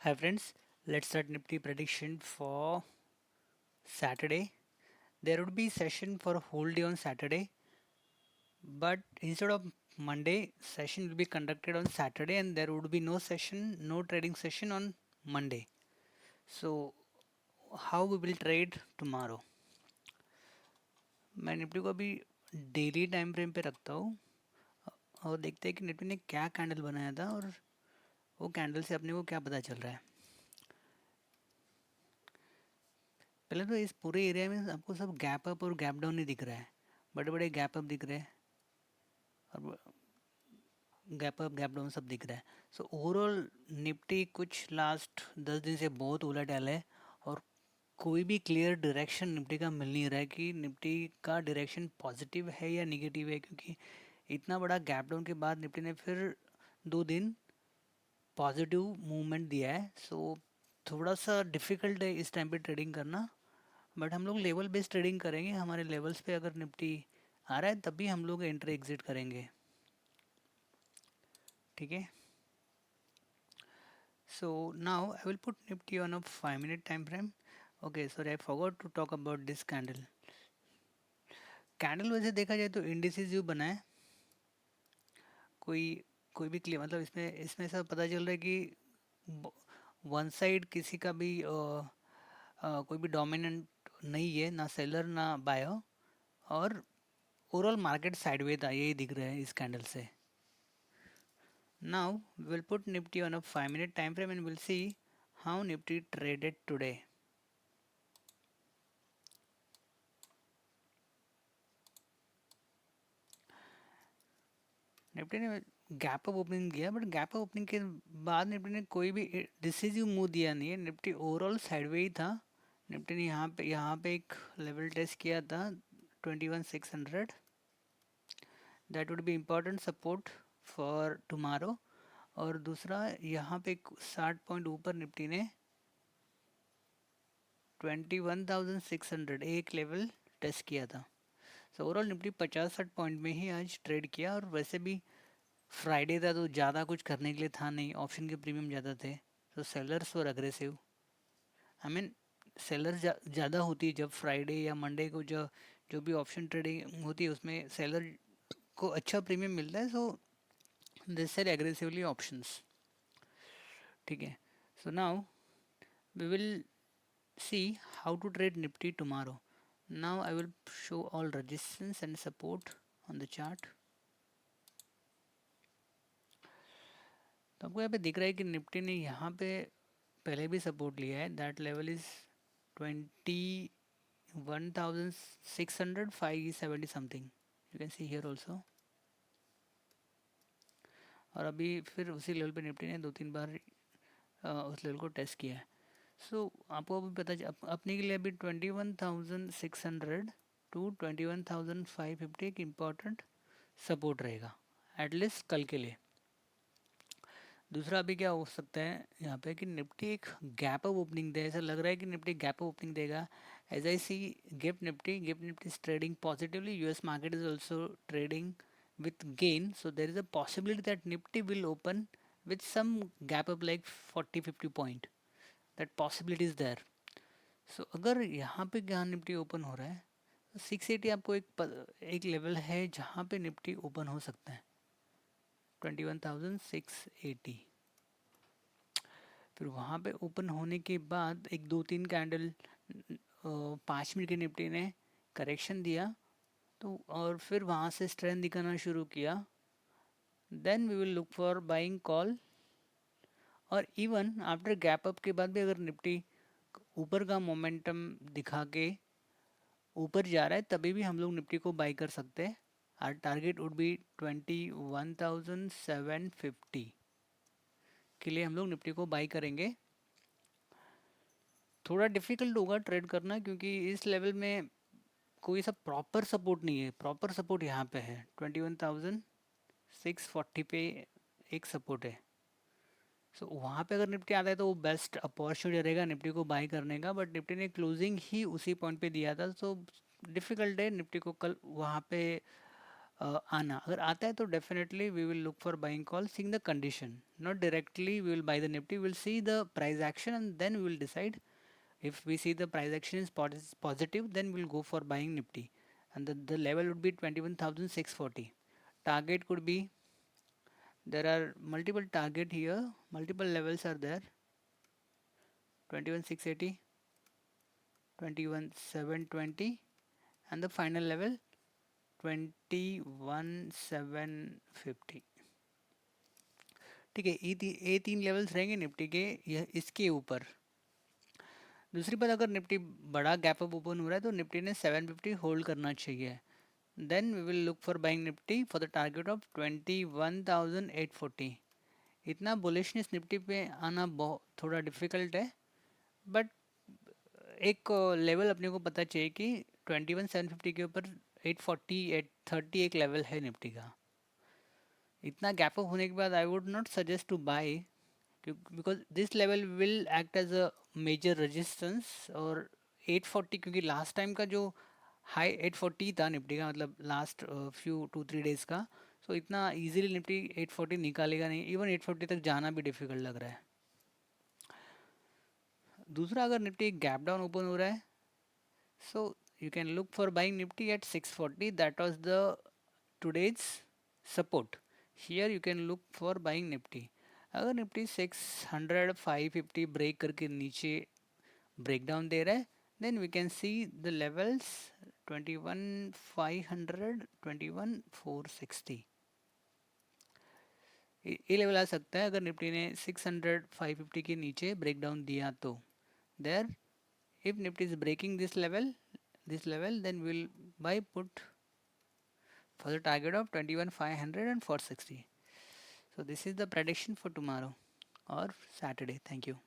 Hi friends, let's start Nifty prediction for Saturday. There would be session for a whole day on Saturday, but instead of Monday, session will be conducted on Saturday and there would be no session, no trading session on Monday. So how we will trade tomorrow? मैं Nifty को अभी daily time frame पे रखता हूँ और देखते हैं कि निफ्टी ने क्या कैंडल बनाया था और वो कैंडल से अपने को क्या पता चल रहा है। पहले तो इस पूरे एरिया में आपको सब गैप अप और गैप डाउन ही दिख रहा है, बड़े बड़े गैप अप दिख रहे हैं और गैप अप गैप डाउन सब दिख रहा है। सो ओवरऑल निफ्टी कुछ लास्ट 10 दिन से बहुत उलट है और कोई भी क्लियर डायरेक्शन निफ्टी का मिल नहीं रहा है कि निफ्टी का डायरेक्शन पॉजिटिव है या निगेटिव है, क्योंकि इतना बड़ा गैप डाउन के बाद निफ्टी ने फिर 2 दिन पॉजिटिव मूवमेंट दिया है। सो थोड़ा सा डिफ़िकल्ट है इस टाइम पे ट्रेडिंग करना, बट हम लोग लेवल बेस्ड ट्रेडिंग करेंगे। हमारे लेवल्स पे अगर निफ्टी आ रहा है तभी हम लोग एंट्री एग्जिट करेंगे, ठीक है। So now I will put Nifty on a 5 minute time frame. Okay, sorry, I forgot to talk about this candle. Candle वैसे देखा जाए तो इंडिसेस जो बना है, कोई कोई भी क्लियर मतलब इसमें सब पता चल रहा है कि वन साइड किसी का भी कोई भी डोमिनेंट नहीं है, ना सेलर ना बायर, और ओवरऑल मार्केट साइडवे था, यही दिख रहा है इस कैंडल से। Now we will put Nifty on a 5 minute time frame and we'll see how Nifty traded today. Nifty ने गैप अप ओपनिंग किया, बट गैप अप ओपनिंग के बाद निफ्टी ने कोई भी डिसीजिव मूव दिया नहीं है। निफ्टी ओवरऑल साइडवे ही था। निफ्टी ने यहाँ पे एक लेवल टेस्ट किया था 21,600, that would be important support for tomorrow. और दूसरा यहाँ पे 60 पॉइंट ऊपर निफ्टी ने 21,600 एक लेवल टेस्ट किया था। सो ओवरऑल निफ्टी 50-60 पॉइंट में ही आज ट्रेड किया, और वैसे भी फ्राइडे था तो ज़्यादा कुछ करने के लिए था नहीं, ऑप्शन के प्रीमियम ज़्यादा थे, तो sellers were aggressive. I mean seller ज़्यादा होती है जब फ्राइडे या मंडे को जो जो भी ऑप्शन ट्रेडिंग होती है उसमें सेलर को अच्छा प्रीमियम मिलता है, so they sell aggressively options, ठीक है। So now we will see how to trade Nifty tomorrow. Now I will show all resistance and support on the chart. तो आपको यहाँ पे दिख रहा है कि निफ्टी ने यहाँ पे पहले भी सपोर्ट लिया है, that level is 21,600 something, you can see here also. और अभी फिर उसी लेवल पे निफ्टी ने 2-3 बार उस लेवल को टेस्ट किया है। सो आपको अभी अपने के लिए अभी 21,600 टू 21,550 एक इम्पॉर्टेंट सपोर्ट रहेगा एटलीस्ट कल के लिए। दूसरा अभी क्या हो सकता है यहाँ पे कि निफ्टी एक गैप अप ओपनिंग दे, ऐसा लग रहा है कि निफ्टी गैप अप ओपनिंग देगा। As I see GIFT Nifty is trading positively, US market is also trading with gain, so there is a possibility that nifty will open with some gap up like 40-50 point, that possibility is there. So अगर यहाँ पे क्या Nifty open हो रहा है तो 680 आपको एक लेवल है जहाँ पे निफ्टी ओपन हो सकता है, 21,680। फिर वहाँ पे ओपन होने के बाद एक 2-3 कैंडल 5 मिनट के निफ्टी ने करेक्शन दिया, तो और फिर वहाँ से स्ट्रेंथ दिखाना शुरू किया, then we will look for buying call. और इवन आफ्टर गैप अप के बाद भी अगर निफ्टी ऊपर का मोमेंटम दिखा के ऊपर जा रहा है तभी भी हम लोग निफ्टी को बाई कर सकते हैं। आर टारगेट वुड बी 21,750 के लिए हम लोग निफ्टी को बाई करेंगे। थोड़ा डिफिकल्ट होगा ट्रेड करना क्योंकि इस लेवल में कोई सा प्रॉपर सपोर्ट नहीं है। प्रॉपर सपोर्ट यहाँ पे है 21,640 पे एक सपोर्ट है। सो वहाँ पे अगर निफ्टी आता है तो वो बेस्ट अपॉर्चुनिटी रहेगा निफ्टी को बाई करने का, बट निफ्टी ने क्लोजिंग ही उसी पॉइंट पे दिया था, सो डिफ़िकल्ट है निफ्टी को कल वहाँ पे आना, अगर आता है तो definitely we will look for buying call seeing the condition, not directly we will buy the Nifty, we will see the price action and then we will decide. If we see the price action is positive, then we'll go for buying Nifty, and the level would be 21,640. Target could be, there are multiple target here, multiple levels are there. 21,680, 21,720, and the final level 21,750. ठीक है, ये तीन levels रहेंगे Nifty के, यह इसके ऊपर. दूसरी बात, अगर निफ्टी बड़ा गैप अप ओपन हो रहा है तो निफ्टी ने 750 होल्ड करना चाहिए. Then we will look for buying Nifty for the target of 21,840. इतना बुलिशनेस निफ्टी पे आना बहुत थोड़ा डिफिकल्ट है, बट एक लेवल अपने को पता चाहिए कि 21,750 के ऊपर 840 830 एक लेवल है निफ्टी का. इतना गैप अप होने के बाद I would not suggest to buy, because this level will act as a major resistance. और 840, क्योंकि लास्ट टाइम का जो हाई 840 था निफ्टी का, मतलब लास्ट फ्यू 2-3 डेज का, सो इतना इजीली निफ्टी 840 निकालेगा नहीं, इवन 840 तक जाना भी डिफिकल्ट लग रहा है. दूसरा, अगर निफ्टी गैप डाउन ओपन हो रहा है, so you can look for buying Nifty at 640, that was the today's support. Here you can look for buying Nifty. अगर निफ्टी 600 550 ब्रेक करके नीचे ब्रेकडाउन दे रहा है, then we can see the levels 21,500 21,460. ये level आ सकता है अगर निफ्टी ने 600 550 के नीचे ब्रेकडाउन दिया तो. There, if nifty is breaking this level, then we'll buy put for the target of 21,500 and 460. So this is the prediction for tomorrow or Saturday. Thank you.